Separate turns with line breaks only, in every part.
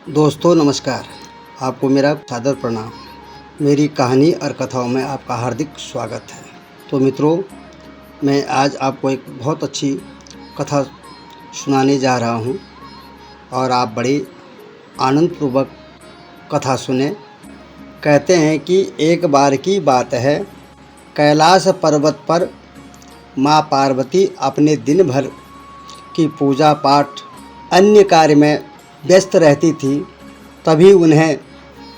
दोस्तों नमस्कार। आपको मेरा सादर प्रणाम। मेरी कहानी और कथाओं में आपका हार्दिक स्वागत है। तो मित्रों, मैं आज आपको एक बहुत अच्छी कथा सुनाने जा रहा हूँ और आप बड़े आनंदपूर्वक कथा सुने। कहते हैं कि एक बार की बात है, कैलाश पर्वत पर माँ पार्वती अपने दिन भर की पूजा पाठ अन्य कार्य में व्यस्त रहती थी। तभी उन्हें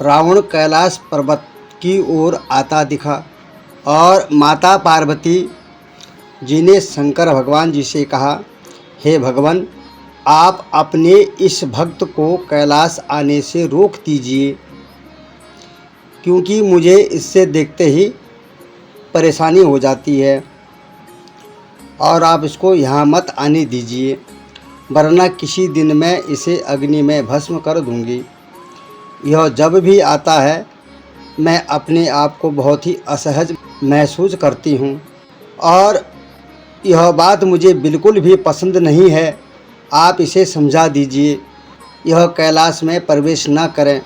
रावण कैलाश पर्वत की ओर आता दिखा और माता पार्वती जी ने शंकर भगवान जी से कहा, हे भगवान, आप अपने इस भक्त को कैलाश आने से रोक दीजिए, क्योंकि मुझे इससे देखते ही परेशानी हो जाती है और आप इसको यहाँ मत आने दीजिए, वरना किसी दिन मैं इसे अग्नि में भस्म कर दूंगी। यह जब भी आता है मैं अपने आप को बहुत ही असहज महसूस करती हूँ और यह बात मुझे बिल्कुल भी पसंद नहीं है। आप इसे समझा दीजिए, यह कैलाश में प्रवेश न करें,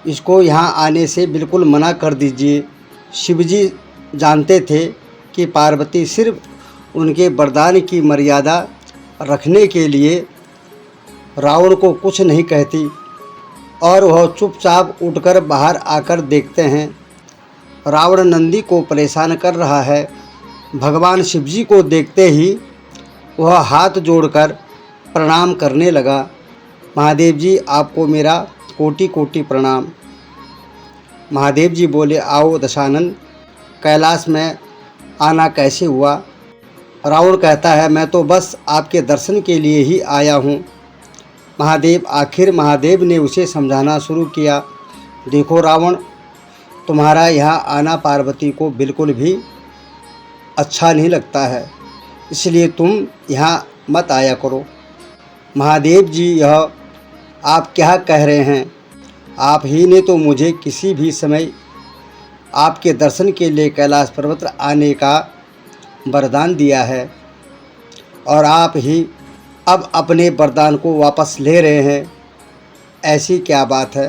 इसको यहाँ आने से बिल्कुल मना कर दीजिए। शिवजी जानते थे कि पार्वती सिर्फ उनके वरदान की मर्यादा रखने के लिए रावण को कुछ नहीं कहती और वह चुपचाप उठकर बाहर आकर देखते हैं रावण नंदी को परेशान कर रहा है। भगवान शिवजी को देखते ही वह हाथ जोड़कर प्रणाम करने लगा। महादेव जी, आपको मेरा कोटि कोटि प्रणाम। महादेव जी बोले, आओ दशानन, कैलाश में आना कैसे हुआ? रावण कहता है, मैं तो बस आपके दर्शन के लिए ही आया हूँ। आखिर महादेव ने उसे समझाना शुरू किया, देखो रावण, तुम्हारा यहाँ आना पार्वती को बिल्कुल भी अच्छा नहीं लगता है, इसलिए तुम यहाँ मत आया करो। महादेव जी, यह आप क्या कह रहे हैं? आप ही ने तो मुझे किसी भी समय आपके दर्शन के लिए कैलाश पर्वत आने का वरदान दिया है और आप ही अब अपने वरदान को वापस ले रहे हैं, ऐसी क्या बात है?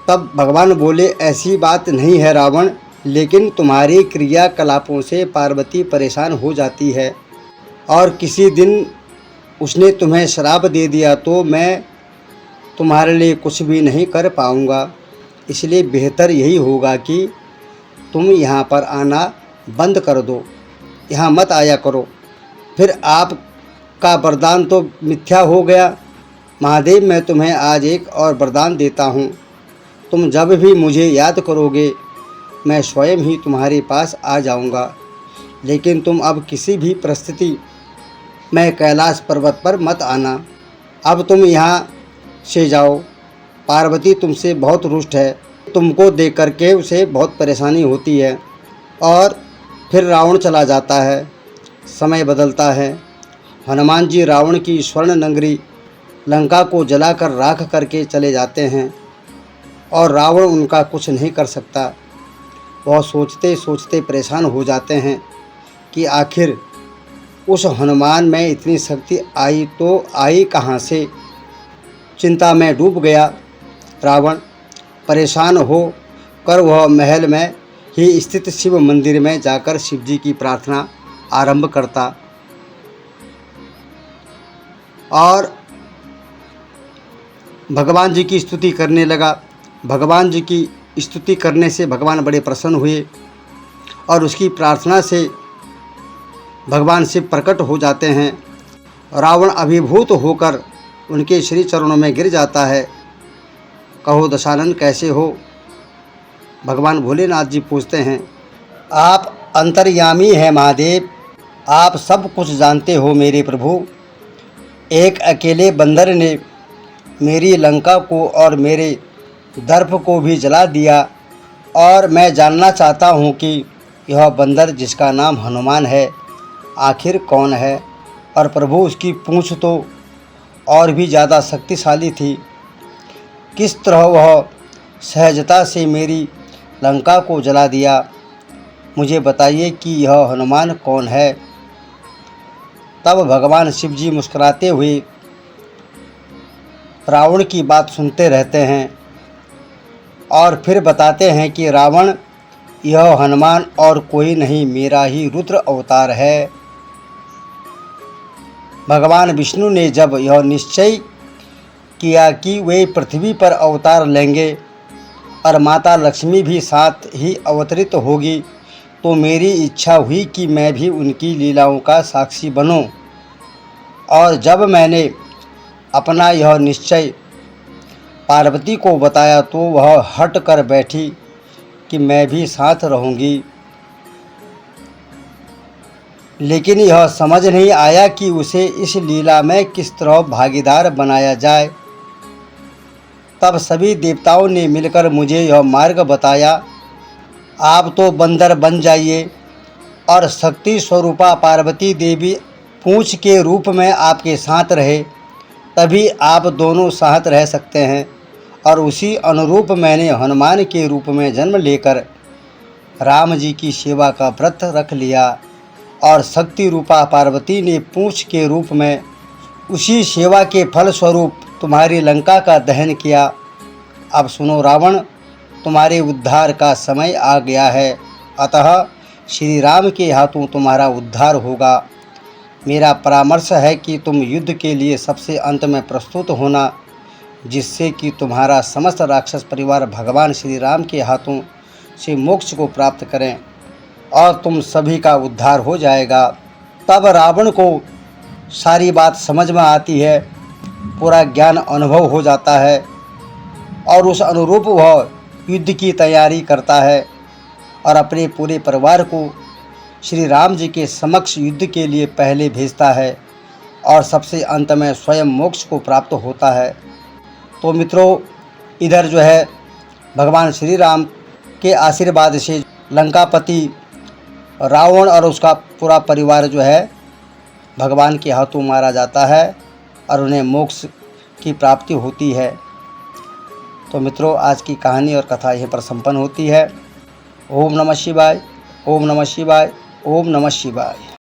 तब भगवान बोले, ऐसी बात नहीं है रावण, लेकिन तुम्हारी क्रियाकलापों से पार्वती परेशान हो जाती है और किसी दिन उसने तुम्हें श्राप दे दिया तो मैं तुम्हारे लिए कुछ भी नहीं कर पाऊँगा। इसलिए बेहतर यही होगा कि तुम यहाँ पर आना बंद कर दो, यहाँ मत आया करो, फिर आपका वरदान तो मिथ्या हो गया। महादेव, मैं तुम्हें आज एक और वरदान देता हूँ, तुम जब भी मुझे याद करोगे मैं स्वयं ही तुम्हारे पास आ जाऊँगा, लेकिन तुम अब किसी भी परिस्थिति में कैलाश पर्वत पर मत आना। अब तुम यहाँ से जाओ, पार्वती तुमसे बहुत रुष्ट है, तुमको देख करके उसे बहुत परेशानी होती है। और फिर रावण चला जाता है। समय बदलता है। हनुमान जी रावण की स्वर्ण नगरी लंका को जलाकर राख करके चले जाते हैं और रावण उनका कुछ नहीं कर सकता। वह सोचते सोचते परेशान हो जाते हैं कि आखिर उस हनुमान में इतनी शक्ति आई तो आई कहाँ से। चिंता में डूब गया रावण। परेशान हो कर वह महल में ही स्थित शिव मंदिर में जाकर शिव जी की प्रार्थना आरंभ करता और भगवान जी की स्तुति करने लगा। भगवान जी की स्तुति करने से भगवान बड़े प्रसन्न हुए और उसकी प्रार्थना से भगवान शिव प्रकट हो जाते हैं। रावण अभिभूत होकर उनके श्री चरणों में गिर जाता है। कहो दशानन, कैसे हो? भगवान भोलेनाथ जी पूछते हैं। आप अंतर्यामी हैं महादेव, आप सब कुछ जानते हो मेरे प्रभु। एक अकेले बंदर ने मेरी लंका को और मेरे दर्प को भी जला दिया और मैं जानना चाहता हूँ कि यह बंदर जिसका नाम हनुमान है आखिर कौन है? और प्रभु, उसकी पूंछ तो और भी ज़्यादा शक्तिशाली थी। किस तरह वह सहजता से मेरी लंका को जला दिया? मुझे बताइए कि यह हनुमान कौन है? तब भगवान शिव जी मुस्कुराते हुए रावण की बात सुनते रहते हैं और फिर बताते हैं कि रावण, यह हनुमान और कोई नहीं, मेरा ही रुद्र अवतार है। भगवान विष्णु ने जब यह निश्चय किया कि वे पृथ्वी पर अवतार लेंगे और माता लक्ष्मी भी साथ ही अवतरित होगी, तो मेरी इच्छा हुई कि मैं भी उनकी लीलाओं का साक्षी बनूं। और जब मैंने अपना यह निश्चय पार्वती को बताया तो वह हट कर बैठी कि मैं भी साथ रहूँगी, लेकिन यह समझ नहीं आया कि उसे इस लीला में किस तरह भागीदार बनाया जाए। तब सभी देवताओं ने मिलकर मुझे यह मार्ग बताया। आप तो बंदर बन जाइए और शक्ति स्वरूपा पार्वती देवी पूंछ के रूप में आपके साथ रहे, तभी आप दोनों साथ रह सकते हैं। और उसी अनुरूप मैंने हनुमान के रूप में जन्म लेकर राम जी की सेवा का व्रत रख लिया और शक्ति रूपा पार्वती ने पूंछ के रूप में उसी सेवा के फल स्वरूप तुम्हारी लंका का दहन किया। अब सुनो रावण, तुम्हारे उद्धार का समय आ गया है, अतः श्री राम के हाथों तुम्हारा उद्धार होगा। मेरा परामर्श है कि तुम युद्ध के लिए सबसे अंत में प्रस्तुत होना, जिससे कि तुम्हारा समस्त राक्षस परिवार भगवान श्री राम के हाथों से मोक्ष को प्राप्त करें और तुम सभी का उद्धार हो जाएगा। तब रावण को सारी बात समझ में आती है, पूरा ज्ञान अनुभव हो जाता है और उस अनुरूप वह युद्ध की तैयारी करता है और अपने पूरे परिवार को श्री राम जी के समक्ष युद्ध के लिए पहले भेजता है और सबसे अंत में स्वयं मोक्ष को प्राप्त होता है। तो मित्रों, इधर जो है भगवान श्री राम के आशीर्वाद से लंकापति रावण और उसका पूरा परिवार जो है भगवान के हाथों मारा जाता है और उन्हें मोक्ष की प्राप्ति होती है। तो मित्रों, आज की कहानी और कथा यहीं पर संपन्न होती है। ओम नमः शिवाय, ओम नमः शिवाय, ओम नमः शिवाय।